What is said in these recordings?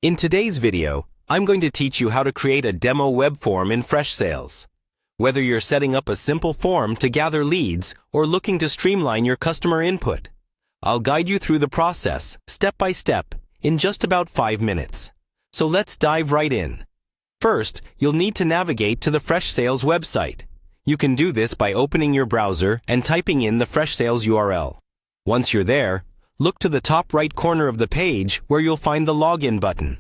In today's video, I'm going to teach you how to create a demo web form in Freshsales. Whether you're setting up a simple form to gather leads or looking to streamline your customer input, I'll guide you through the process, step by step, in just about 5 minutes. So let's dive right in. First, you'll need to navigate to the Freshsales website. You can do this by opening your browser and typing in the Freshsales URL. Once you're there, look to the top right corner of the page where you'll find the Login button.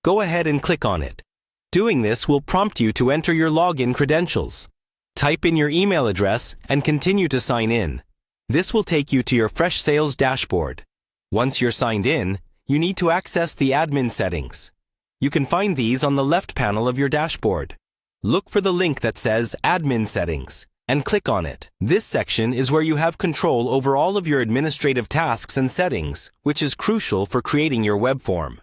Go ahead and click on it. Doing this will prompt you to enter your login credentials. Type in your email address and continue to sign in. This will take you to your Freshsales dashboard. Once you're signed in, you need to access the admin settings. You can find these on the left panel of your dashboard. Look for the link that says Admin Settings and click on it. This section is where you have control over all of your administrative tasks and settings, which is crucial for creating your web form.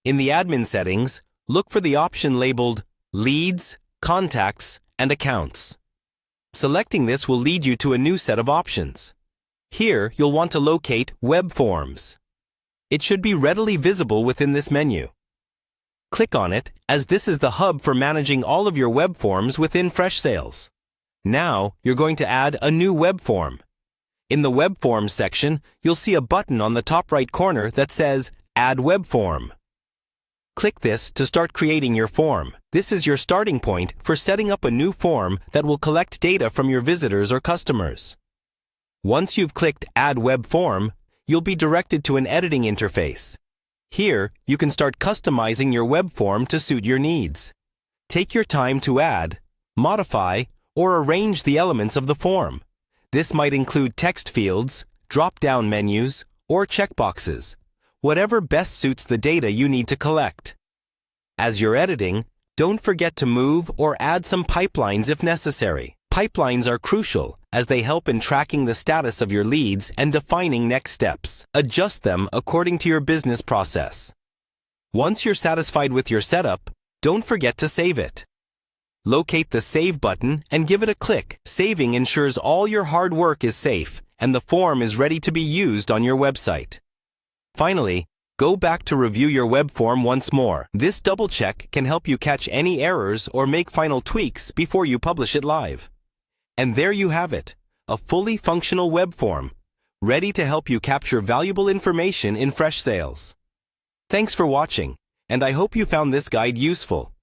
In the admin settings, look for the option labeled Leads, Contacts, and Accounts. Selecting this will lead you to a new set of options. Here, you'll want to locate Web Forms. It should be readily visible within this menu. Click on it, as this is the hub for managing all of your web forms within Freshsales. Now, you're going to add a new web form. In the Web Forms section, you'll see a button on the top right corner that says Add Web Form. Click this to start creating your form. This is your starting point for setting up a new form that will collect data from your visitors or customers. Once you've clicked Add Web Form, you'll be directed to an editing interface. Here, you can start customizing your web form to suit your needs. Take your time to add, modify, or arrange the elements of the form. This might include text fields, drop-down menus, or checkboxes, whatever best suits the data you need to collect. As you're editing, don't forget to move or add some pipelines if necessary. Pipelines are crucial as they help in tracking the status of your leads and defining next steps. Adjust them according to your business process. Once you're satisfied with your setup, don't forget to save it. Locate the Save button and give it a click. Saving ensures all your hard work is safe and the form is ready to be used on your website. Finally, go back to review your web form once more. This double check can help you catch any errors or make final tweaks before you publish it live. And there you have it, a fully functional web form, ready to help you capture valuable information in Freshsales. Thanks for watching, and I hope you found this guide useful.